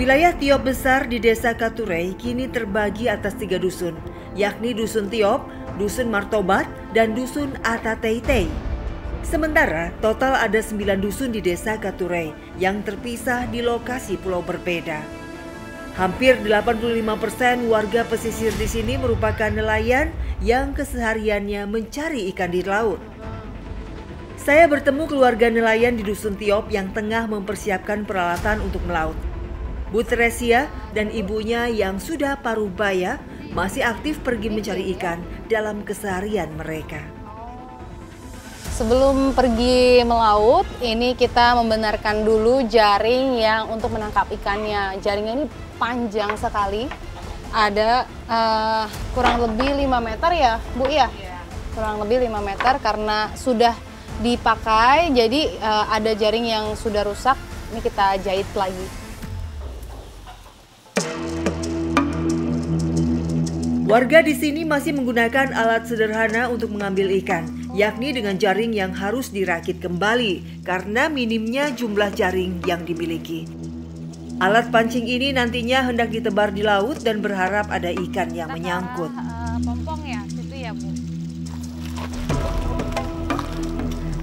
Wilayah Tiop besar di Desa Katurei kini terbagi atas 3 dusun, yakni Dusun Tiop, Dusun Martobat, dan Dusun Atateitei. Sementara total ada 9 dusun di Desa Katurei yang terpisah di lokasi pulau berbeda. Hampir 85% warga pesisir di sini merupakan nelayan yang kesehariannya mencari ikan di laut. Saya bertemu keluarga nelayan di Dusun Tiop yang tengah mempersiapkan peralatan untuk melaut. Bu Teresia dan ibunya yang sudah paruh baya masih aktif pergi mencari ikan dalam keseharian mereka. Sebelum pergi melaut, ini kita membenarkan dulu jaring yang untuk menangkap ikannya. Jaringnya ini panjang sekali, ada kurang lebih 5 meter ya Bu ya? Kurang lebih 5 meter karena sudah dipakai, jadi ada jaring yang sudah rusak, ini kita jahit lagi. Warga di sini masih menggunakan alat sederhana untuk mengambil ikan, yakni dengan jaring yang harus dirakit kembali karena minimnya jumlah jaring yang dimiliki. Alat pancing ini nantinya hendak ditebar di laut dan berharap ada ikan yang menyangkut. Pompong ya, situ ya Bu.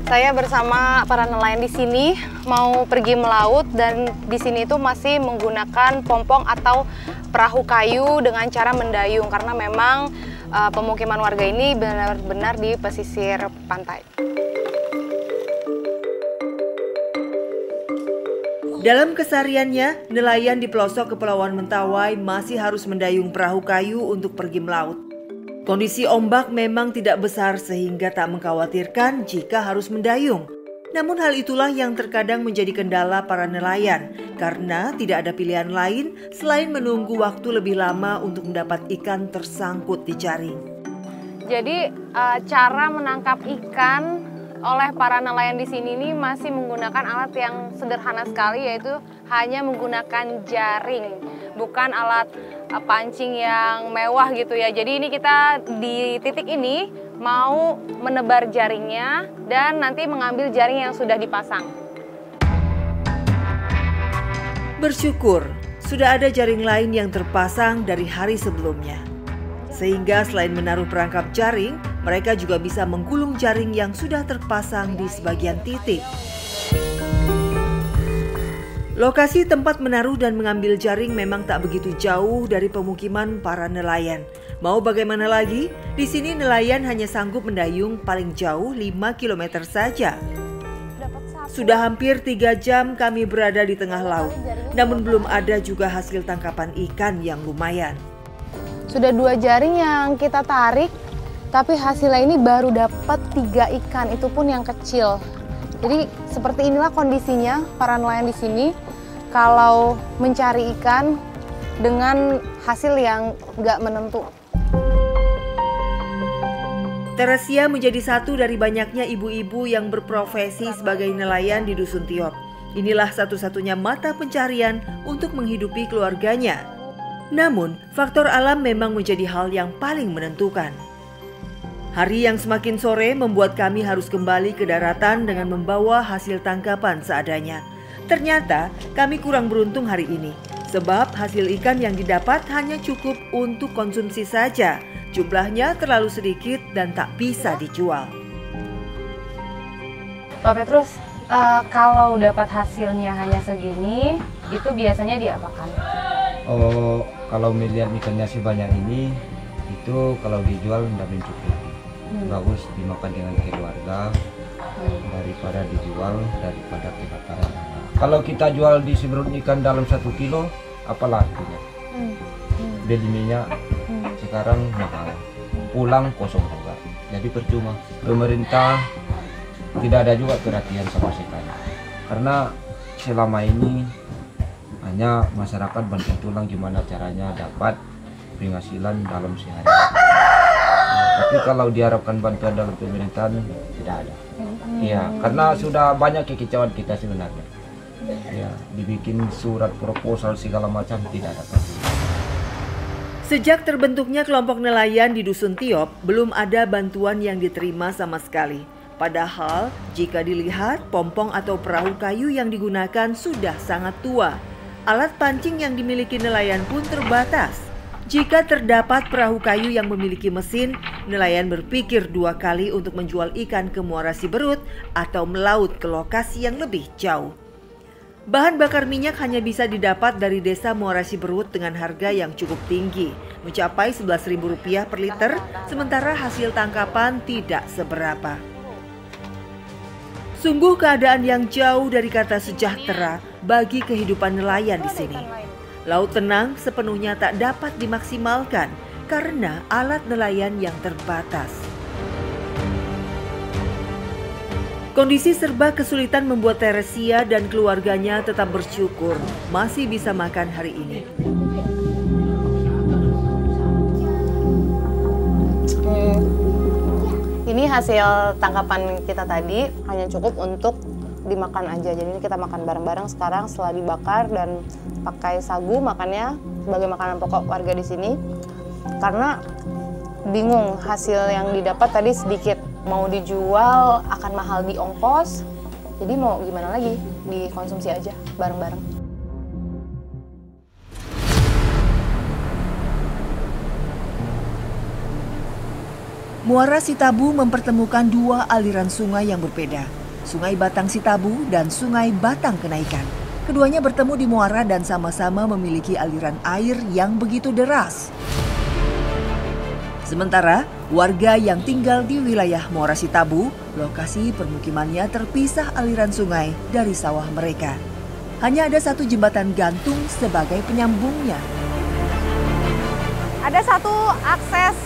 Saya bersama para nelayan di sini mau pergi melaut dan di sini itu masih menggunakan pompong atau perahu kayu dengan cara mendayung karena memang pemukiman warga ini benar-benar di pesisir pantai. Dalam kesehariannya, nelayan di pelosok Kepulauan Mentawai masih harus mendayung perahu kayu untuk pergi melaut. Kondisi ombak memang tidak besar sehingga tak mengkhawatirkan jika harus mendayung. Namun hal itulah yang terkadang menjadi kendala para nelayan karena tidak ada pilihan lain selain menunggu waktu lebih lama untuk mendapat ikan tersangkut di jaring. Jadi cara menangkap ikan oleh para nelayan di sini ini masih menggunakan alat yang sederhana sekali, yaitu hanya menggunakan jaring, bukan alat pancing yang mewah gitu ya. Jadi ini kita di titik ini mau menebar jaringnya dan nanti mengambil jaring yang sudah dipasang. Bersyukur sudah ada jaring lain yang terpasang dari hari sebelumnya. Sehingga selain menaruh perangkap jaring, mereka juga bisa menggulung jaring yang sudah terpasang di sebagian titik. Lokasi tempat menaruh dan mengambil jaring memang tak begitu jauh dari pemukiman para nelayan. Mau bagaimana lagi, di sini nelayan hanya sanggup mendayung paling jauh 5 km saja. Sudah hampir 3 jam kami berada di tengah laut, namun belum ada juga hasil tangkapan ikan yang lumayan. Sudah 2 jaring yang kita tarik, tapi hasilnya ini baru dapat 3 ikan, itu pun yang kecil. Jadi seperti inilah kondisinya para nelayan di sini kalau mencari ikan dengan hasil yang nggak menentu. Teresia menjadi satu dari banyaknya ibu-ibu yang berprofesi sebagai nelayan di Dusun Tiop. Inilah satu-satunya mata pencarian untuk menghidupi keluarganya. Namun, faktor alam memang menjadi hal yang paling menentukan. Hari yang semakin sore membuat kami harus kembali ke daratan dengan membawa hasil tangkapan seadanya. Ternyata kami kurang beruntung hari ini, sebab hasil ikan yang didapat hanya cukup untuk konsumsi saja. Jumlahnya terlalu sedikit dan tak bisa dijual. Pak Petrus, kalau dapat hasilnya hanya segini, itu biasanya diapakan? Oh, kalau melihat ikannya sebanyak ini, itu kalau dijual tidak mencukupi. Bagus dimakan dengan keluarga daripada dijual daripada kebakaran. Kalau kita jual di seberut ikan dalam 1 kilo, apalah artinya? Beli minyak sekarang mahal, pulang kosong juga. Jadi percuma. Pemerintah tidak ada juga perhatian sama sekali. Karena selama ini hanya masyarakat banting tulang gimana caranya dapat penghasilan dalam sehari. Tapi kalau diharapkan bantuan dari pemerintahan tidak ada. Ya, karena sudah banyak kekecewaan kita sebenarnya. Ya, dibikin surat proposal segala macam tidak ada. Sejak terbentuknya kelompok nelayan di Dusun Tiop, belum ada bantuan yang diterima sama sekali. Padahal jika dilihat, pompong atau perahu kayu yang digunakan sudah sangat tua. Alat pancing yang dimiliki nelayan pun terbatas. Jika terdapat perahu kayu yang memiliki mesin, nelayan berpikir 2 kali untuk menjual ikan ke Muara Siberut atau melaut ke lokasi yang lebih jauh. Bahan bakar minyak hanya bisa didapat dari desa Muara Siberut dengan harga yang cukup tinggi, mencapai Rp11.000 per liter, sementara hasil tangkapan tidak seberapa. Sungguh keadaan yang jauh dari kata sejahtera bagi kehidupan nelayan di sini. Laut tenang sepenuhnya tak dapat dimaksimalkan karena alat nelayan yang terbatas. Kondisi serba kesulitan membuat Teresia dan keluarganya tetap bersyukur masih bisa makan hari ini. Ini hasil tangkapan kita tadi hanya cukup untuk dimakan aja. Jadi ini kita makan bareng-bareng sekarang setelah dibakar dan pakai sagu makannya sebagai makanan pokok warga di sini. Karena bingung hasil yang didapat tadi sedikit, mau dijual akan mahal di ongkos. Jadi mau gimana lagi, dikonsumsi aja bareng-bareng. Muara Sitabu mempertemukan 2 aliran sungai yang berbeda, Sungai Batang Sitabu dan Sungai Batang Kenaikan. Keduanya bertemu di muara dan sama-sama memiliki aliran air yang begitu deras. Sementara warga yang tinggal di wilayah Muara Sitabu, lokasi permukimannya terpisah aliran sungai dari sawah mereka. Hanya ada 1 jembatan gantung sebagai penyambungnya. Ada 1 akses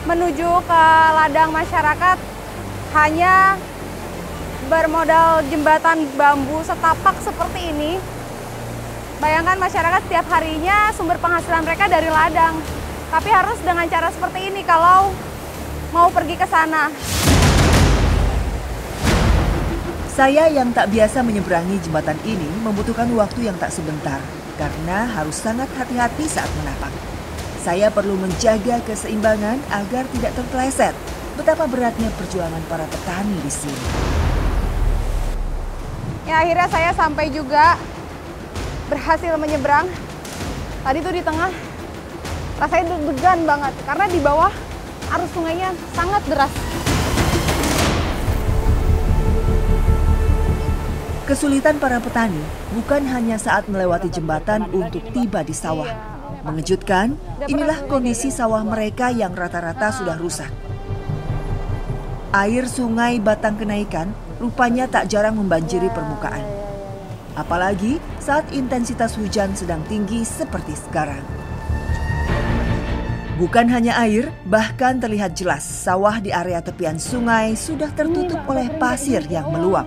menuju ke ladang masyarakat, hanya bermodal jembatan bambu setapak seperti ini. Bayangkan masyarakat setiap harinya sumber penghasilan mereka dari ladang. Tapi harus dengan cara seperti ini kalau mau pergi ke sana. Saya yang tak biasa menyeberangi jembatan ini membutuhkan waktu yang tak sebentar karena harus sangat hati-hati saat menapak. Saya perlu menjaga keseimbangan agar tidak terpeleset. Betapa beratnya perjuangan para petani di sini. Ya, akhirnya saya sampai juga, berhasil menyeberang. Tadi tuh di tengah rasanya deg-degan banget karena di bawah arus sungainya sangat deras. Kesulitan para petani bukan hanya saat melewati jembatan untuk tiba di sawah. Mengejutkan, inilah kondisi sawah mereka yang rata-rata sudah rusak. Air Sungai Batang Kenaikan rupanya tak jarang membanjiri permukaan. Apalagi saat intensitas hujan sedang tinggi seperti sekarang. Bukan hanya air, bahkan terlihat jelas sawah di area tepian sungai sudah tertutup oleh pasir yang meluap.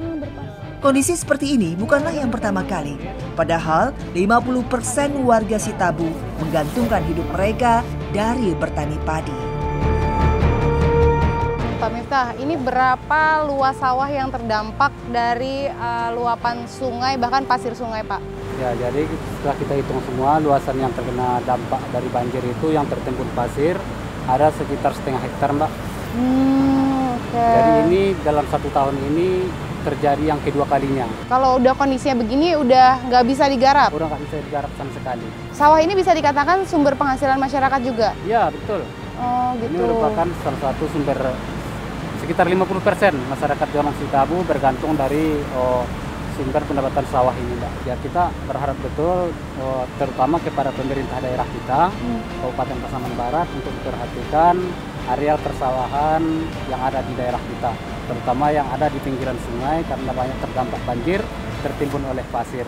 Kondisi seperti ini bukanlah yang pertama kali. Padahal 50% warga Sitabu menggantungkan hidup mereka dari bertani padi. Pak Miftah, ini berapa luas sawah yang terdampak dari luapan sungai, bahkan pasir sungai, Pak? Ya, jadi setelah kita hitung semua luasan yang terkena dampak dari banjir itu yang tertimbun pasir ada sekitar 0,5 hektar, Mbak. Okay. Jadi ini dalam 1 tahun ini terjadi yang kedua kalinya. Kalau udah kondisinya begini, udah nggak bisa digarap? Udah nggak bisa digarap sama sekali. Sawah ini bisa dikatakan sumber penghasilan masyarakat juga? Iya, betul. Oh, gitu. Ini merupakan salah satu sumber, sekitar 50% masyarakat Jorong Sitabu bergantung dari sumber pendapatan sawah ini, Mbak. Ya, kita berharap betul, terutama kepada pemerintah daerah kita, Kabupaten Pasaman Barat, untuk memperhatikan areal persawahan yang ada di daerah kita, terutama yang ada di pinggiran sungai karena banyak terdampak banjir tertimbun oleh pasir.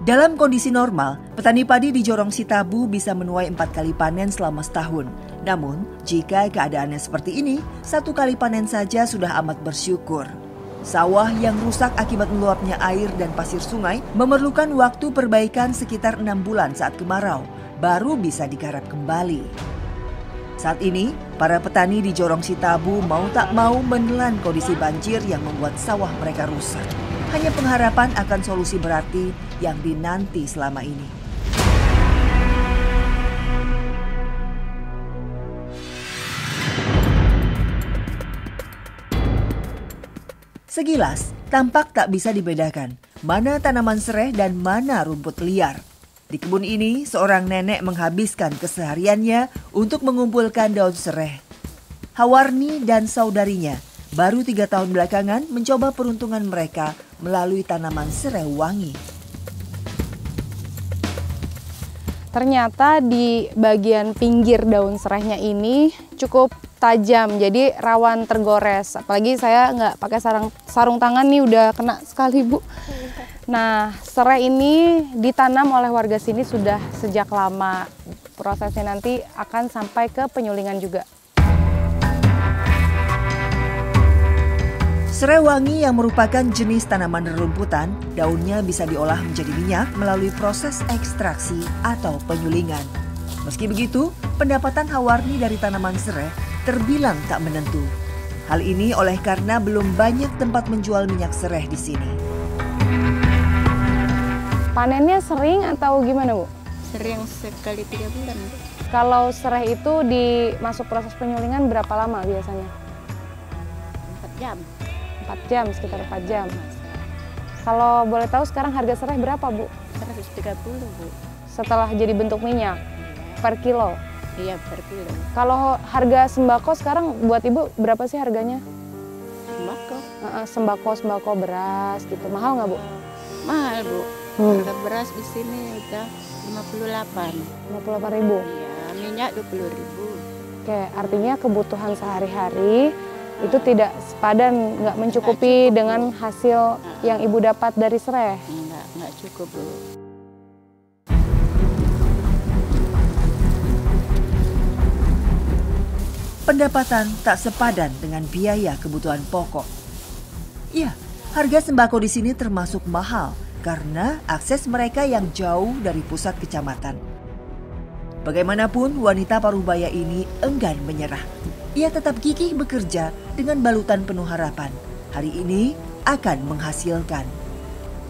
Dalam kondisi normal, petani padi di Jorong Sitabu bisa menuai 4 kali panen selama setahun. Namun, jika keadaannya seperti ini, 1 kali panen saja sudah amat bersyukur. Sawah yang rusak akibat meluapnya air dan pasir sungai memerlukan waktu perbaikan sekitar 6 bulan saat kemarau, baru bisa digarap kembali. Saat ini, para petani di Jorong Sitabu mau tak mau menelan kondisi banjir yang membuat sawah mereka rusak. Hanya pengharapan akan solusi berarti yang dinanti selama ini. Sekilas, Tampak tak bisa dibedakan mana tanaman sereh dan mana rumput liar. Di kebun ini, seorang nenek menghabiskan kesehariannya untuk mengumpulkan daun sereh. Hawarni dan saudarinya baru 3 tahun belakangan mencoba peruntungan mereka melalui tanaman sereh wangi. Ternyata di bagian pinggir daun serehnya ini cukup tajam, jadi rawan tergores. Apalagi saya nggak pakai sarung tangan nih, udah kena sekali Bu. Nah, serai ini ditanam oleh warga sini sudah sejak lama. Prosesnya nanti akan sampai ke penyulingan juga. Serai wangi yang merupakan jenis tanaman rerumputan, daunnya bisa diolah menjadi minyak melalui proses ekstraksi atau penyulingan. Meski begitu, pendapatan Hawarni dari tanaman serai terbilang tak menentu. Hal ini oleh karena belum banyak tempat menjual minyak serai di sini. Panennya sering atau gimana Bu? Sering sekali 3 bulan. Kalau serai itu masuk proses penyulingan berapa lama biasanya? 4 jam. 4 jam, sekitar 4 jam. Kalau boleh tahu sekarang harga serai berapa Bu? 130 Bu. Setelah jadi bentuk minyak per kilo? Iya, per kilo. Kalau harga sembako sekarang buat Ibu berapa sih harganya? Sembako? Sembako beras gitu, mahal nggak Bu? Mahal Bu. Harga beras di sini udah 58. 58.000? Iya, minyak 20.000. Oke, artinya kebutuhan sehari-hari itu tidak sepadan, nggak mencukupi dengan hasil yang Ibu dapat dari serai? Enggak cukup Bu. Pendapatan tak sepadan dengan biaya kebutuhan pokok. Ya, harga sembako di sini termasuk mahal karena akses mereka yang jauh dari pusat kecamatan. Bagaimanapun, wanita Parubaya ini enggan menyerah. Ia tetap gigih bekerja dengan balutan penuh harapan. Hari ini akan menghasilkan.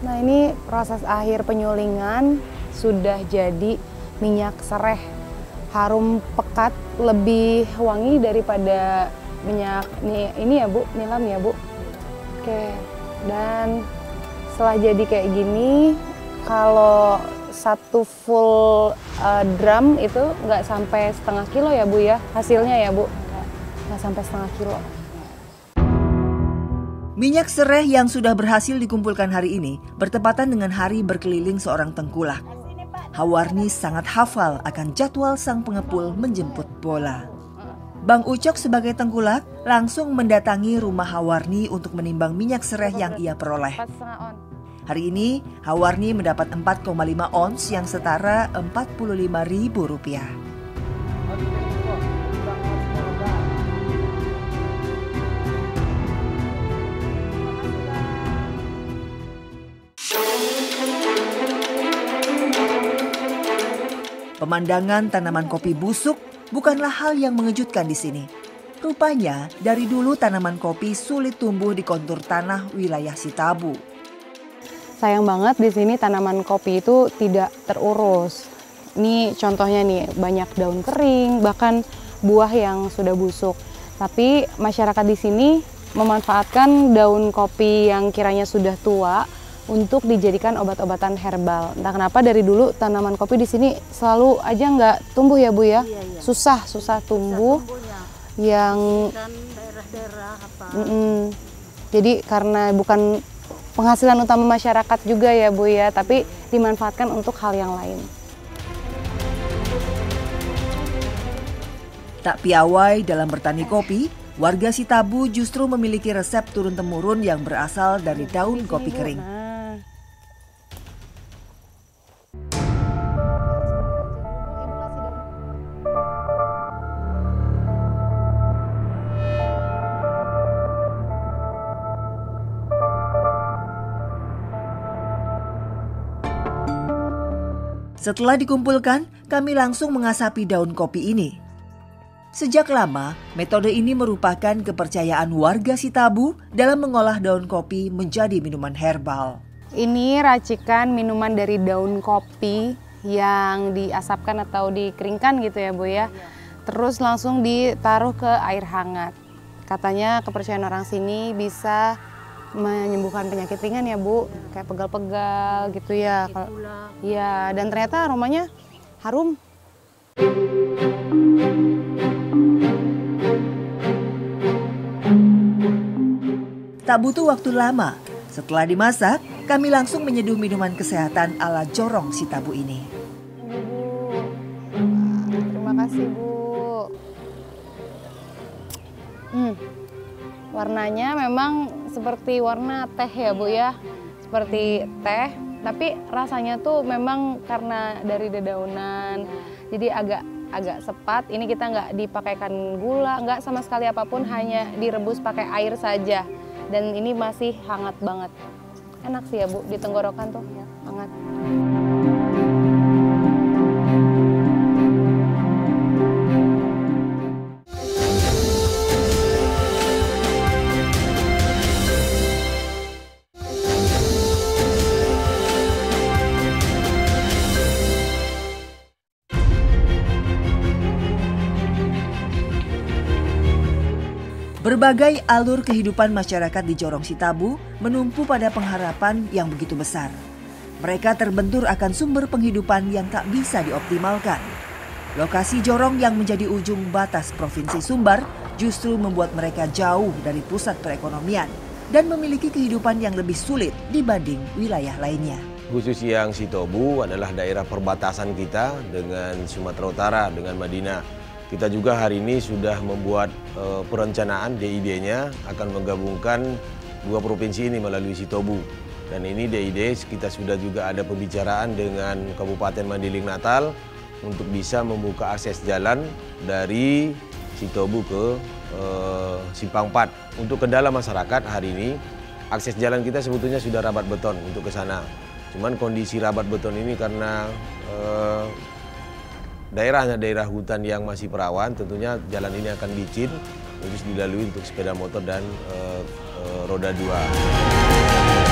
Nah, ini proses akhir penyulingan sudah jadi minyak serai. Harum pekat, lebih wangi daripada minyak ini ya Bu, nilam ya Bu. Oke, dan setelah jadi kayak gini, kalau satu full drum itu nggak sampai setengah kilo ya Bu ya, hasilnya ya Bu? Nggak sampai setengah kilo. Minyak serai yang sudah berhasil dikumpulkan hari ini bertepatan dengan hari berkeliling seorang tengkulak. Hawarni sangat hafal akan jadwal sang pengepul menjemput bola. Bang Ucok sebagai tengkulak langsung mendatangi rumah Hawarni untuk menimbang minyak serai yang ia peroleh. Hari ini Hawarni mendapat 4,5 ons yang setara Rp45.000. Pemandangan tanaman kopi busuk bukanlah hal yang mengejutkan di sini. Rupanya dari dulu tanaman kopi sulit tumbuh di kontur tanah wilayah Sitabu. Sayang banget di sini tanaman kopi itu tidak terurus. Ini contohnya nih, banyak daun kering, bahkan buah yang sudah busuk. Tapi masyarakat di sini memanfaatkan daun kopi yang kiranya sudah tua untuk dijadikan obat-obatan herbal. Entah kenapa dari dulu tanaman kopi di sini selalu aja nggak tumbuh ya Bu ya. Iya. Susah tumbuh. Yang daerah-daerah apa. Jadi karena bukan penghasilan utama masyarakat juga ya Bu ya, tapi dimanfaatkan untuk hal yang lain. Tak piawai dalam bertani kopi, warga Sitabu justru memiliki resep turun-temurun yang berasal dari daun kopi kering. Setelah dikumpulkan, kami langsung mengasapi daun kopi ini. Sejak lama, metode ini merupakan kepercayaan warga Sitabu dalam mengolah daun kopi menjadi minuman herbal. Ini racikan minuman dari daun kopi yang diasapkan atau dikeringkan gitu ya Bu ya. Terus langsung ditaruh ke air hangat. Katanya kepercayaan orang sini bisa menyembuhkan penyakit ringan ya Bu, kayak pegal-pegal gitu ya. Iya, dan ternyata aromanya harum. Tak butuh waktu lama, setelah dimasak, kami langsung menyeduh minuman kesehatan ala Jorong Sitabu ini. Terima kasih Bu. Warnanya memang seperti warna teh ya Bu ya, seperti teh, tapi rasanya tuh memang karena dari dedaunan, jadi agak sepat. Ini kita nggak dipakaikan gula, nggak sama sekali apapun, hanya direbus pakai air saja. Dan ini masih hangat banget. Enak sih ya Bu, di tenggorokan tuh hangat. Berbagai alur kehidupan masyarakat di Jorong Sitabu menumpu pada pengharapan yang begitu besar. Mereka terbentur akan sumber penghidupan yang tak bisa dioptimalkan. Lokasi Jorong yang menjadi ujung batas Provinsi Sumbar justru membuat mereka jauh dari pusat perekonomian dan memiliki kehidupan yang lebih sulit dibanding wilayah lainnya. Khusus yang Sitobu adalah daerah perbatasan kita dengan Sumatera Utara, dengan Madinah. Kita juga hari ini sudah membuat perencanaan DID-nya akan menggabungkan dua provinsi ini melalui Sitobu. Dan ini DID kita sudah juga ada pembicaraan dengan Kabupaten Mandiling Natal untuk bisa membuka akses jalan dari Sitobu ke Simpang 4. Untuk kendala masyarakat hari ini, akses jalan kita sebetulnya sudah rabat beton untuk ke sana. Cuman kondisi rabat beton ini karena daerahnya daerah hutan yang masih perawan, tentunya jalan ini akan licin, terus dilalui untuk sepeda motor dan roda 2.